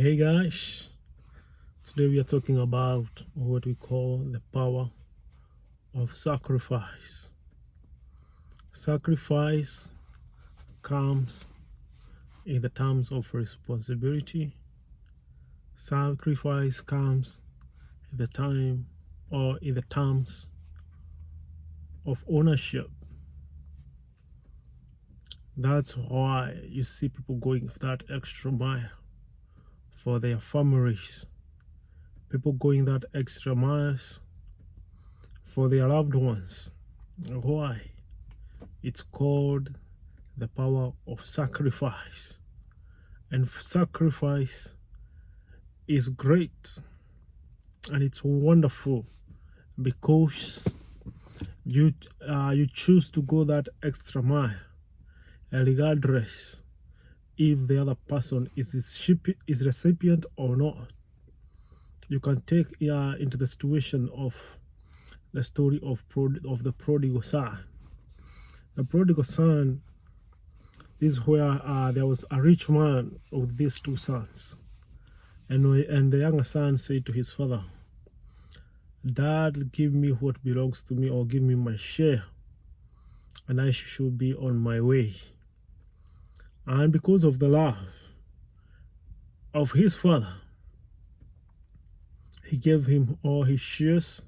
Hey guys, today we are talking about what we call the power of sacrifice. Sacrifice comes in the terms of responsibility. Sacrifice comes in the time or in the terms of ownership. That's why you see people going that extra mile for their families. People going that extra miles for their loved ones. Why? It's called the power of sacrifice. And sacrifice is great and it's wonderful because you choose to go that extra mile, regardless if the other person is recipient or not. You can take into the situation of the story of the prodigal son. The prodigal son is where there was a rich man with these two sons. And the younger son said to his father, "Dad, give me what belongs to me, or give me my share, and I should be on my way." And because of the love of his father, he gave him all his shares.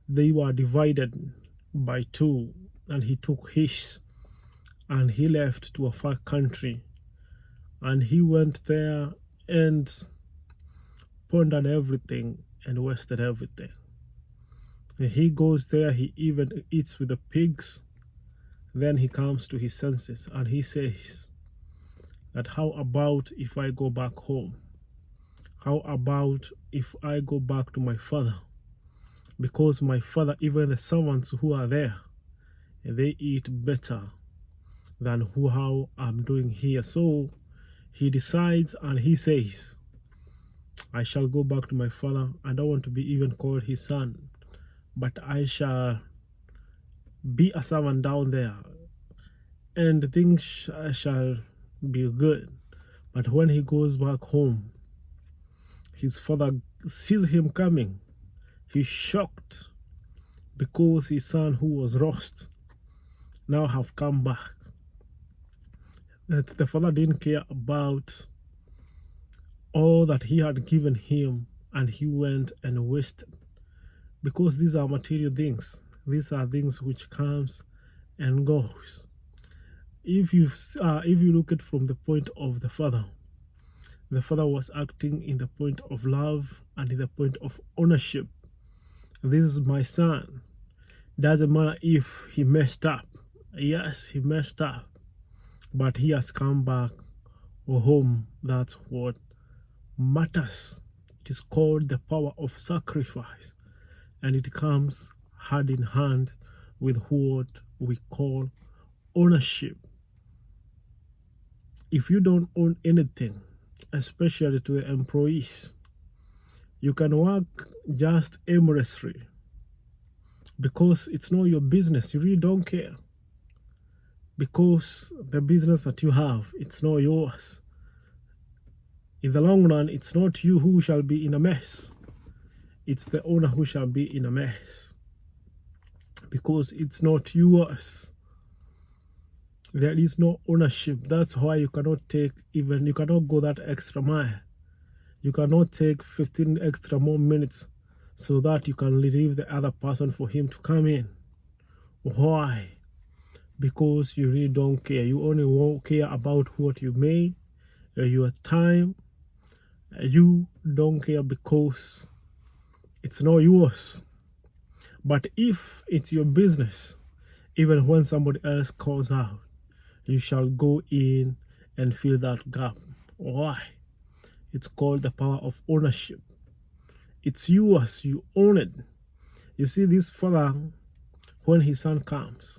They were divided by two, and he took his, and he left to a far country. And he went there and pondered everything and wasted everything. And he goes there, he even eats with the pigs. Then he comes to his senses and he says that, how about if I go back home? How about if I go back to my father? Because my father, even the servants who are there, they eat better than how I'm doing here. So he decides and he says, I shall go back to my father. I don't want to be even called his son, but I shall be a servant down there, and things shall be good. But when he goes back home, his father sees him coming. He's shocked because his son who was lost now have come back. That the father didn't care about all that he had given him, and he went and wasted. Because these are material things. These are things which comes and goes. If you look at from the point of the father was acting in the point of love and in the point of ownership. This is my son. Doesn't matter if he messed up. Yes, he messed up, but he has come back home. That's what matters. It is called the power of sacrifice, and it comes hand in hand with what we call ownership. If you don't own anything, especially to the employees, you can work just aimlessly because it's not your business. You really don't care, because the business that you have, it's not yours. In the long run, it's not you who shall be in a mess. It's the owner who shall be in a mess, because it's not yours. There is no ownership. That's why you cannot go that extra mile. You cannot take 15 extra more minutes so that you can leave the other person for him to come in. Why? Because you really don't care. You only care about what you made, your time. You don't care because it's not yours. But if it's your business, even when somebody else calls out, you shall go in and fill that gap. Why? It's called the power of ownership. It's yours. You own it. You see, this father, when his son comes,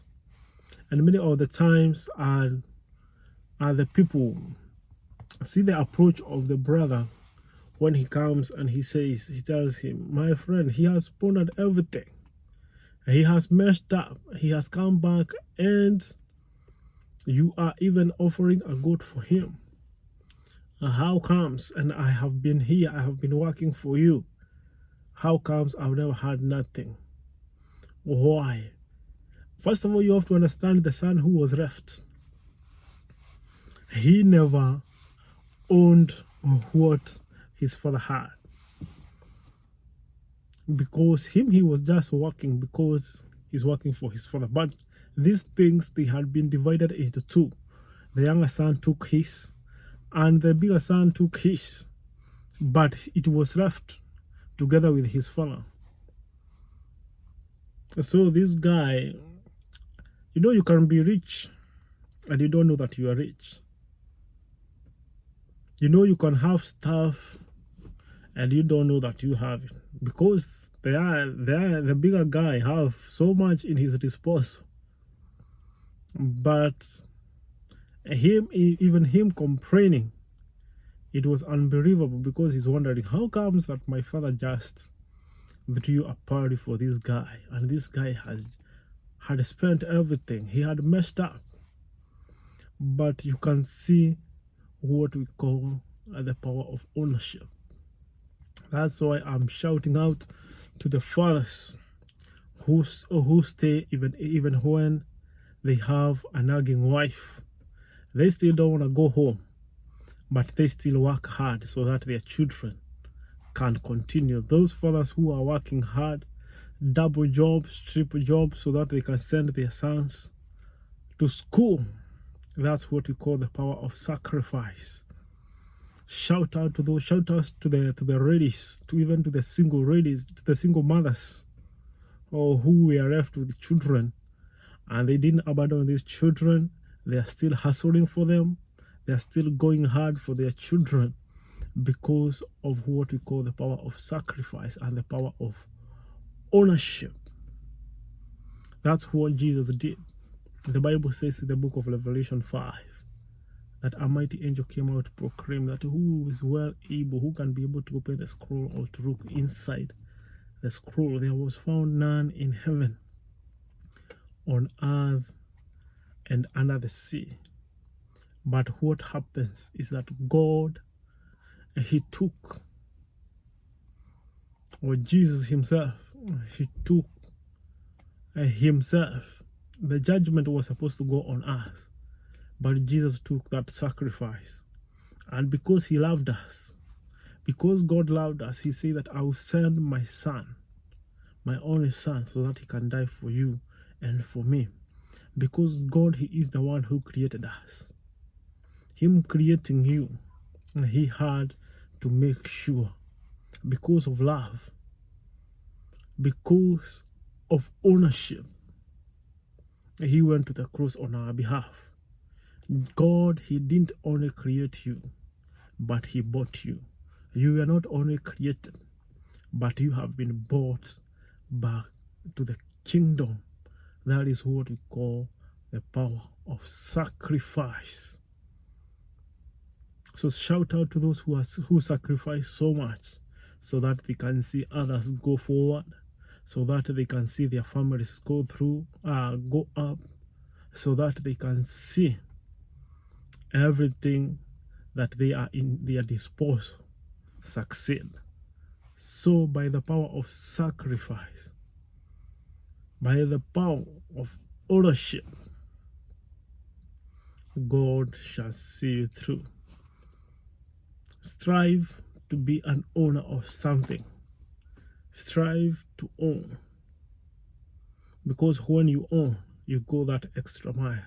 and many of the times are the people see the approach of the brother when he comes and he tells him, my friend, he has pondered everything. He has messed up. He has come back, and you are even offering a goat for him. How comes? And I have been here, I have been working for you. How comes I've never had nothing? Why? First of all, you have to understand the son who was left. He never owned what his father had. Because he was just working because he's working for his father. But these things, they had been divided into two. The younger son took his, and the bigger son took his. But it was left together with his father. So this guy, you can be rich and you don't know that you are rich. You can have stuff and you don't know that you have it, because the bigger guy have so much in his disposal. But even him complaining, it was unbelievable, because he's wondering, how comes that my father just threw a party for this guy, and this guy had spent everything, he had messed up. But you can see what we call the power of ownership. That's why I'm shouting out to the fathers who stay even when they have a nagging wife. They still don't want to go home, but they still work hard so that their children can continue. Those fathers who are working hard, double jobs, triple jobs, so that they can send their sons to school. That's what we call the power of sacrifice. Shout out to those, shout out to the ladies, even to the single ladies, to the single mothers, or who were left with children, and they didn't abandon these children. They are still hustling for them. They are still going hard for their children, because of what we call the power of sacrifice and the power of ownership. That's what Jesus did. The Bible says in the book of Revelation 5 that a mighty angel came out to proclaim that who is well able, who can be able to open the scroll or to look inside the scroll. There was found none in heaven, on earth, and under the sea. But what happens is that God, he took, or Jesus himself, he took himself. The judgment was supposed to go on us, but Jesus took that sacrifice. And because he loved us, because God loved us, he said that I will send my son, my only son, so that he can die for you and for me. Because God, he is the one who created us. Him creating you, he had to make sure, because of love, because of ownership, he went to the cross on our behalf. God, he didn't only create you, but he bought you. You were not only created, but you have been bought back to the kingdom. That is what we call the power of sacrifice. So shout out to those who sacrifice so much, so that they can see others go forward, so that they can see their families go up, so that they can see everything that they are in their disposal succeed. So by the power of sacrifice, by the power of ownership, God shall see you through. Strive to be an owner of something. Strive to own. Because when you own, you go that extra mile.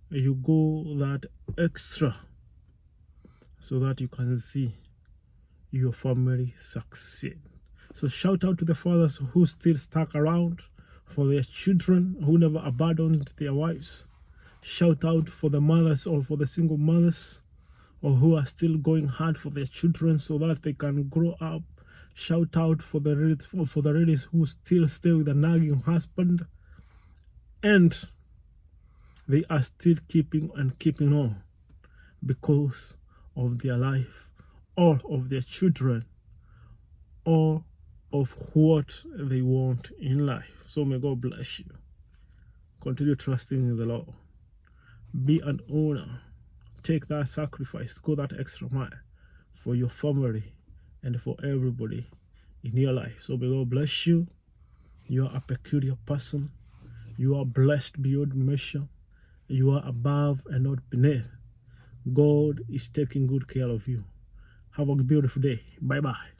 You go that extra so that you can see your family succeed. So shout out to the fathers who still stuck around for their children, who never abandoned their wives. Shout out for the mothers, or for the single mothers, or who are still going hard for their children so that they can grow up. Shout out for the ladies who still stay with a nagging husband, and they are still keeping on because of their life, or of their children, or of what they want in life. So may God bless you. Continue trusting in the Lord. Be an owner. take that sacrifice, go that extra mile for your family and for everybody in your life. So may God bless you. You are a peculiar person. You are blessed beyond measure. You are above and not beneath. God is taking good care of you. Have a beautiful day. Bye-bye.